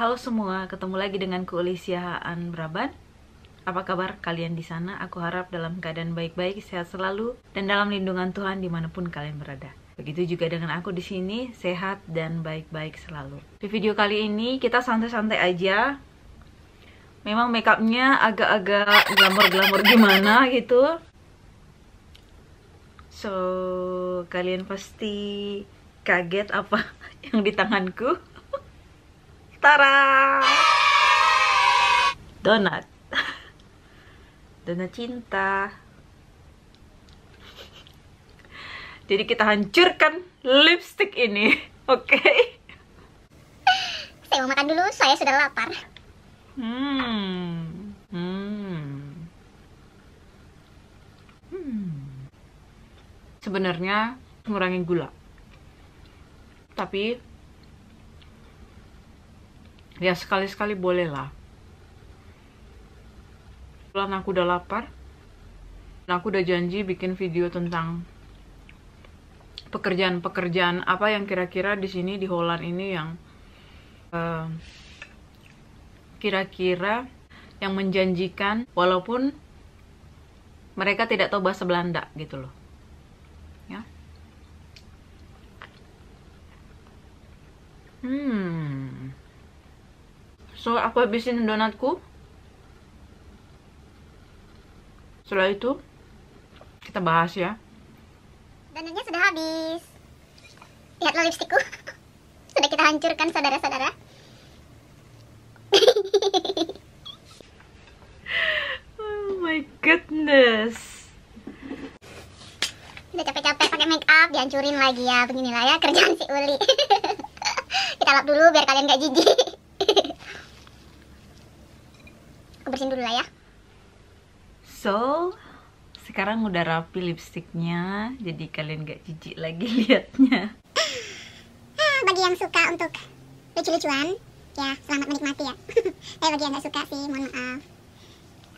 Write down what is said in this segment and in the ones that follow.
Halo semua, ketemu lagi dengan Alicia Braban. Apa kabar kalian di sana? Aku harap dalam keadaan baik-baik, sehat selalu, dan dalam lindungan Tuhan dimanapun kalian berada. Begitu juga dengan aku di sini, sehat dan baik-baik selalu. Di video kali ini kita santai-santai aja. Memang makeupnya agak-agak glamor-glamor gimana gitu. So, kalian pasti kaget apa yang di tanganku. Tara! Donat. Donat cinta. Jadi kita hancurkan lipstick ini, oke? Saya mau makan dulu, saya sudah lapar. Sebenarnya ngurangin gula. Tapi ya sekali-sekali boleh lah. Kebetulan aku udah lapar. Dan aku udah janji bikin video tentang pekerjaan-pekerjaan apa yang kira-kira di sini di Holland ini yang kira-kira yang menjanjikan walaupun mereka tidak tahu bahasa Belanda gitu loh. Ya. So, aku habisin donatku. Setelah itu, kita bahas ya. Donatnya sudah habis. Lihatlah lipstikku. Sudah kita hancurkan, saudara-saudara. Oh my goodness. Udah capek-capek pakai make up, dihancurin lagi ya. Beginilah ya kerjaan si Uli. Kita lap dulu biar kalian gak jijik. Aku bersihin dulu lah ya. So, sekarang udah rapi lipstiknya, jadi kalian gak jijik lagi liatnya. Bagi yang suka untuk lucu-lucuan, ya selamat menikmati ya. Tapi bagi yang gak suka sih, mohon maaf.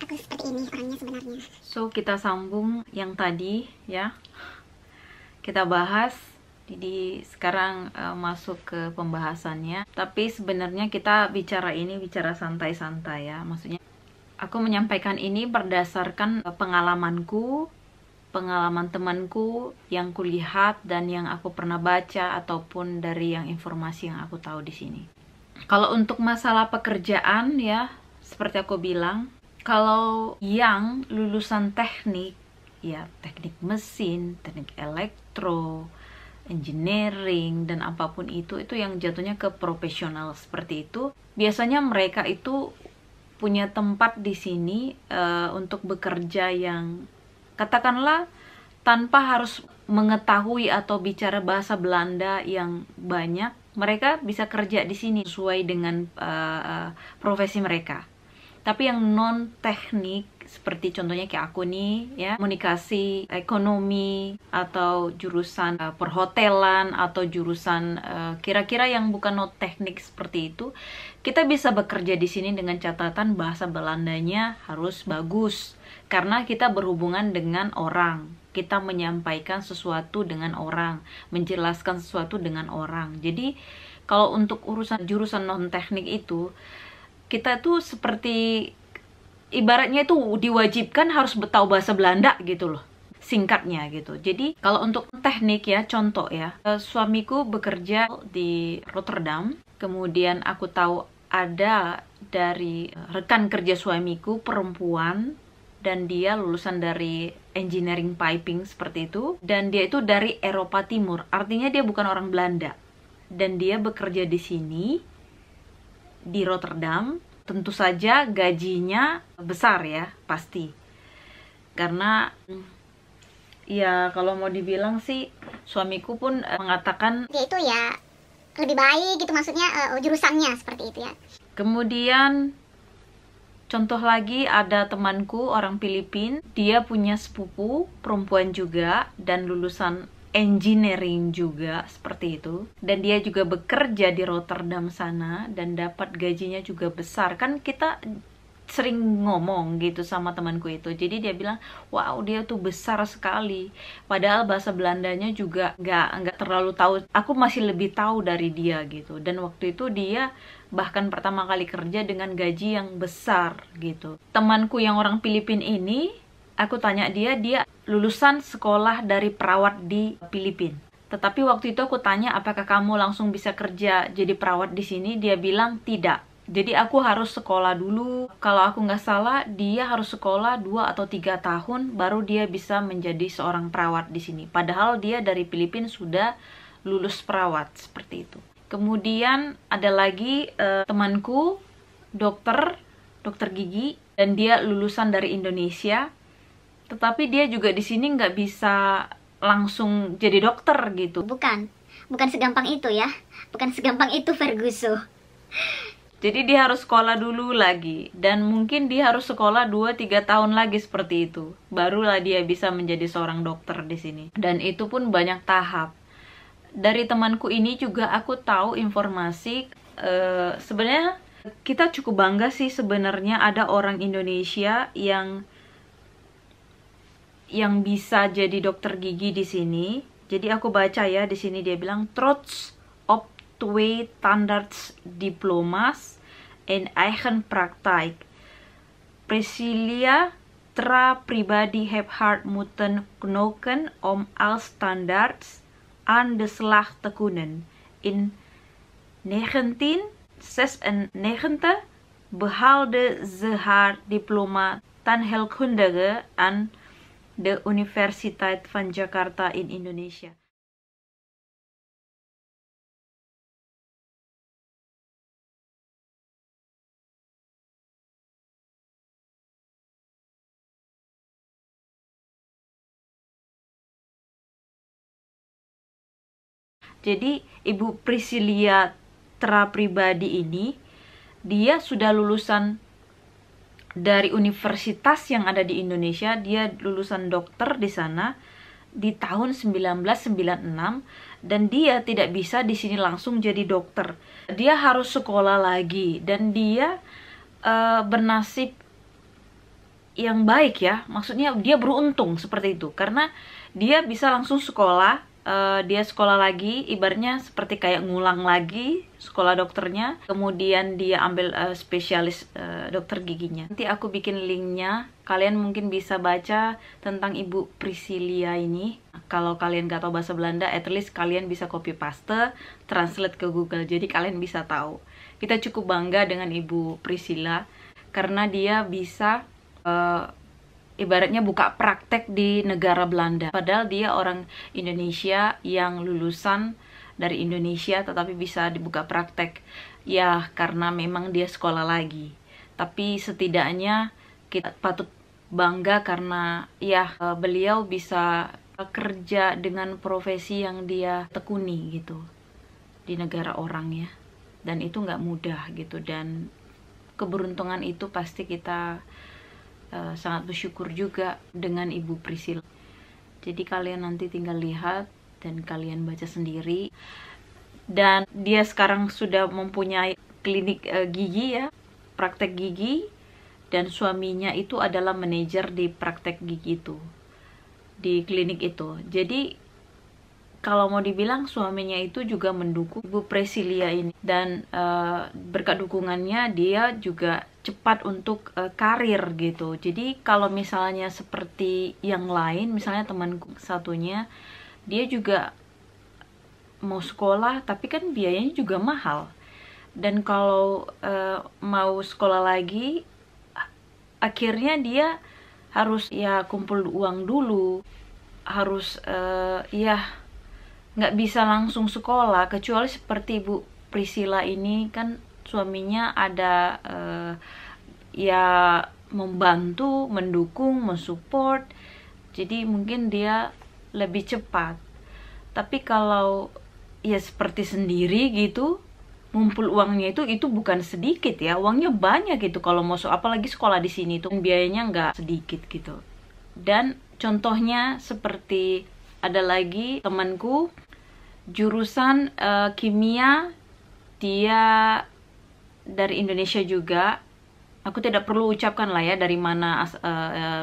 Aku seperti ini orangnya sebenarnya. So, kita sambung yang tadi ya. Kita bahas. Jadi sekarang masuk ke pembahasannya. Tapi sebenarnya kita bicara santai-santai ya. Maksudnya aku menyampaikan ini berdasarkan pengalamanku, pengalaman temanku yang kulihat dan yang aku pernah baca ataupun dari yang informasi yang aku tahu di sini. Kalau untuk masalah pekerjaan ya, seperti aku bilang, kalau yang lulusan teknik, ya teknik mesin, teknik elektro, engineering dan apapun itu yang jatuhnya ke profesional seperti itu, biasanya mereka itu punya tempat di sini untuk bekerja yang katakanlah tanpa harus mengetahui atau bicara bahasa Belanda yang banyak, mereka bisa kerja di sini sesuai dengan profesi mereka. Tapi yang non teknik seperti contohnya kayak aku nih ya, komunikasi, ekonomi, atau jurusan perhotelan, atau jurusan kira-kira yang bukan non teknik seperti itu, kita bisa bekerja di sini dengan catatan bahasa Belandanya harus bagus karena kita berhubungan dengan orang, kita menyampaikan sesuatu dengan orang, menjelaskan sesuatu dengan orang. Jadi kalau untuk urusan jurusan non teknik itu, kita tuh seperti ibaratnya itu diwajibkan harus tahu bahasa Belanda gitu loh, singkatnya gitu. Jadi kalau untuk teknik ya, contoh ya, suamiku bekerja di Rotterdam, kemudian aku tahu ada dari rekan kerja suamiku perempuan dan dia lulusan dari engineering piping seperti itu, dan dia itu dari Eropa Timur, artinya dia bukan orang Belanda, dan dia bekerja di sini di Rotterdam. Tentu saja gajinya besar ya, pasti. Karena ya kalau mau dibilang sih, suamiku pun mengatakan Dia itu ya lebih baik gitu, maksudnya jurusannya seperti itu ya. Kemudian contoh lagi, ada temanku orang Filipina, dia punya sepupu perempuan juga dan lulusan engineering juga seperti itu, dan dia juga bekerja di Rotterdam sana dan dapat gajinya juga besar. Kan kita sering ngomong gitu sama temanku itu, jadi dia bilang wow dia tuh besar sekali, padahal bahasa Belandanya juga nggak terlalu tahu, aku masih lebih tahu dari dia gitu. Dan waktu itu dia bahkan pertama kali kerja dengan gaji yang besar gitu. Temanku yang orang Filipina ini, aku tanya dia lulusan sekolah dari perawat di Filipina. Tetapi waktu itu aku tanya, apakah kamu langsung bisa kerja jadi perawat di sini? Dia bilang tidak. Jadi aku harus sekolah dulu. Kalau aku nggak salah, dia harus sekolah 2 atau 3 tahun baru dia bisa menjadi seorang perawat di sini. Padahal dia dari Filipina sudah lulus perawat seperti itu. Kemudian ada lagi temanku dokter gigi, dan dia lulusan dari Indonesia. Tetapi dia juga di sini nggak bisa langsung jadi dokter gitu. Bukan segampang itu ya. Bukan segampang itu, Ferguso. Jadi dia harus sekolah dulu lagi, dan mungkin dia harus sekolah 2-3 tahun lagi seperti itu. Barulah dia bisa menjadi seorang dokter di sini. Dan itu pun banyak tahap. Dari temanku ini juga aku tahu informasi, sebenarnya kita cukup bangga sih sebenarnya ada orang Indonesia yang bisa jadi dokter gigi di sini. Jadi aku baca ya di sini dia bilang trots op 2 tandarts diplomas en eigen praktijk. Priscilla tra pribadi heb hard moeten knokken om als standaards aan de slag te kunnen. In 1996 behaalde ze haar diploma tandheelkundige aan de Universiteit van Jakarta in Indonesia. Jadi Ibu Priscilia Tra pribadi ini, dia sudah lulusan dari universitas yang ada di Indonesia. Dia lulusan dokter di sana di tahun 1996, dan dia tidak bisa di sini langsung jadi dokter. Dia harus sekolah lagi, dan dia bernasib yang baik ya. Maksudnya dia beruntung seperti itu, karena dia bisa langsung sekolah. Dia sekolah lagi, ibaratnya seperti kayak ngulang lagi sekolah dokternya. Kemudian dia ambil spesialis dokter giginya. Nanti aku bikin linknya, kalian mungkin bisa baca tentang Ibu Priscilia ini. Kalau kalian gak tahu bahasa Belanda, at least kalian bisa copy paste, translate ke Google, jadi kalian bisa tahu. Kita cukup bangga dengan Ibu Priscilla karena dia bisa ibaratnya buka praktek di negara Belanda. Padahal dia orang Indonesia yang lulusan dari Indonesia tetapi bisa dibuka praktek. Ya karena memang dia sekolah lagi. Tapi setidaknya kita patut bangga karena ya beliau bisa kerja dengan profesi yang dia tekuni gitu di negara orang ya. Dan itu nggak mudah gitu, dan keberuntungan itu pasti kita sangat bersyukur juga dengan Ibu Priscilla. Jadi kalian nanti tinggal lihat dan kalian baca sendiri. Dan dia sekarang sudah mempunyai klinik gigi ya, praktek gigi, dan suaminya itu adalah manajer di praktek gigi itu, di klinik itu. Jadi kalau mau dibilang suaminya itu juga mendukung Ibu Priscilia ini, dan berkat dukungannya dia juga cepat untuk karir gitu. Jadi kalau misalnya seperti yang lain, misalnya temanku satunya, dia juga mau sekolah tapi kan biayanya juga mahal, dan kalau mau sekolah lagi akhirnya dia harus ya kumpul uang dulu, harus ya nggak bisa langsung sekolah. Kecuali seperti Ibu Priscilla ini kan suaminya ada ya membantu, mendukung, mensupport, jadi mungkin dia lebih cepat. Tapi kalau ya seperti sendiri gitu, ngumpul uangnya itu bukan sedikit ya, uangnya banyak gitu kalau mau apalagi sekolah di sini tuh biayanya nggak sedikit gitu. Dan contohnya seperti ada lagi temanku jurusan kimia, dia dari Indonesia juga, Aku tidak perlu ucapkan lah ya dari mana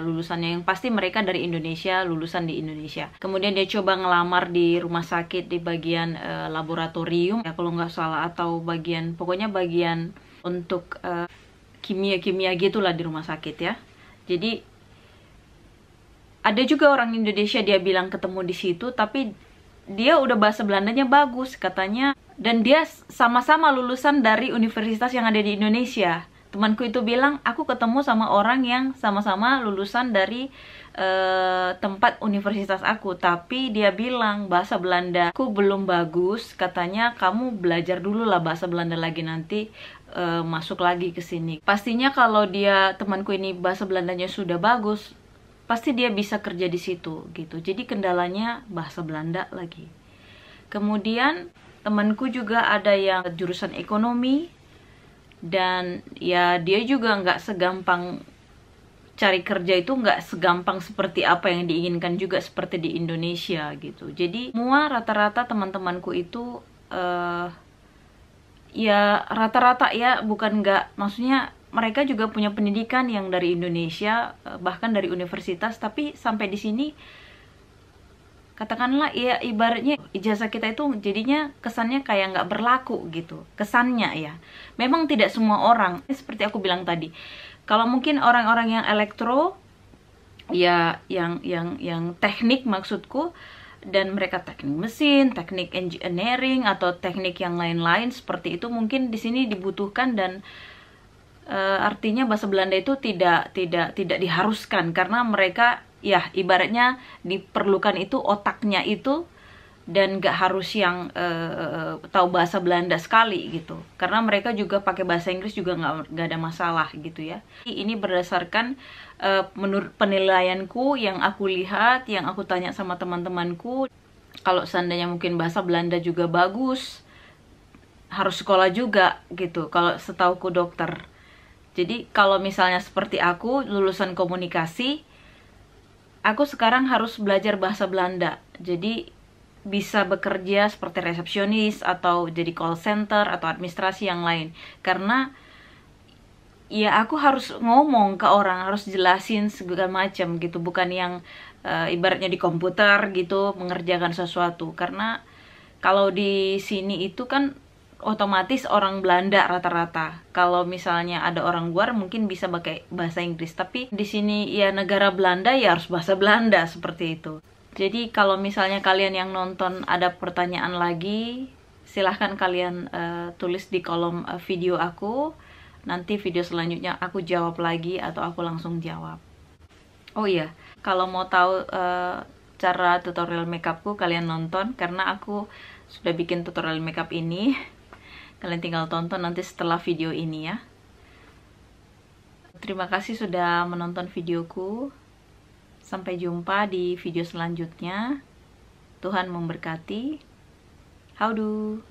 lulusannya. Yang pasti mereka dari Indonesia, lulusan di Indonesia. Kemudian dia coba ngelamar di rumah sakit di bagian laboratorium ya kalau nggak salah, atau pokoknya bagian untuk kimia-kimia gitulah di rumah sakit ya. Jadi ada juga orang Indonesia, dia bilang ketemu di situ, tapi dia udah bahasa Belandanya bagus katanya, dan dia sama-sama lulusan dari universitas yang ada di Indonesia. Temanku itu bilang, aku ketemu sama orang yang sama-sama lulusan dari tempat universitas aku, tapi dia bilang bahasa Belanda aku belum bagus, katanya kamu belajar dulu lah bahasa Belanda lagi, nanti masuk lagi ke sini. Pastinya kalau temanku ini bahasa Belandanya sudah bagus, pasti dia bisa kerja di situ gitu. Jadi kendalanya bahasa Belanda lagi. Kemudian temanku juga ada yang jurusan ekonomi, dan ya dia juga nggak segampang cari kerja, itu nggak segampang seperti apa yang diinginkan juga seperti di Indonesia gitu. Jadi semua rata-rata teman-temanku itu ya rata-rata ya, bukan nggak, maksudnya mereka juga punya pendidikan yang dari Indonesia, bahkan dari universitas, tapi sampai di sini katakanlah ya ibaratnya ijazah kita itu jadinya kesannya kayak nggak berlaku gitu, kesannya ya. Memang tidak semua orang, seperti aku bilang tadi, kalau mungkin orang-orang yang elektro ya, yang teknik maksudku, dan mereka teknik mesin, teknik engineering, atau teknik yang lain-lain seperti itu, mungkin di sini dibutuhkan, dan artinya bahasa Belanda itu tidak diharuskan, karena mereka ya ibaratnya diperlukan itu otaknya itu, dan gak harus yang tahu bahasa Belanda sekali gitu, karena mereka juga pakai bahasa Inggris juga nggak ada masalah gitu ya. Ini berdasarkan menurut penilaianku yang aku lihat, yang aku tanya sama teman-temanku. Kalau seandainya mungkin bahasa Belanda juga bagus, harus sekolah juga gitu kalau setauku dokter. Jadi kalau misalnya seperti aku lulusan komunikasi, aku sekarang harus belajar bahasa Belanda, jadi bisa bekerja seperti resepsionis atau jadi call center atau administrasi yang lain. Karena ya aku harus ngomong ke orang, harus jelasin segala macam gitu, bukan yang ibaratnya di komputer gitu mengerjakan sesuatu. Karena kalau di sini itu kan otomatis orang Belanda rata-rata. Kalau misalnya ada orang luar mungkin bisa pakai bahasa Inggris, tapi di sini ya negara Belanda ya harus bahasa Belanda seperti itu. Jadi kalau misalnya kalian yang nonton ada pertanyaan lagi, silahkan kalian tulis di kolom video aku. Nanti video selanjutnya aku jawab lagi atau aku langsung jawab. Oh iya, kalau mau tahu cara tutorial makeupku, kalian nonton, karena aku sudah bikin tutorial makeup ini. Kalian tinggal tonton nanti setelah video ini ya. Terima kasih sudah menonton videoku. Sampai jumpa di video selanjutnya. Tuhan memberkati. Howdo.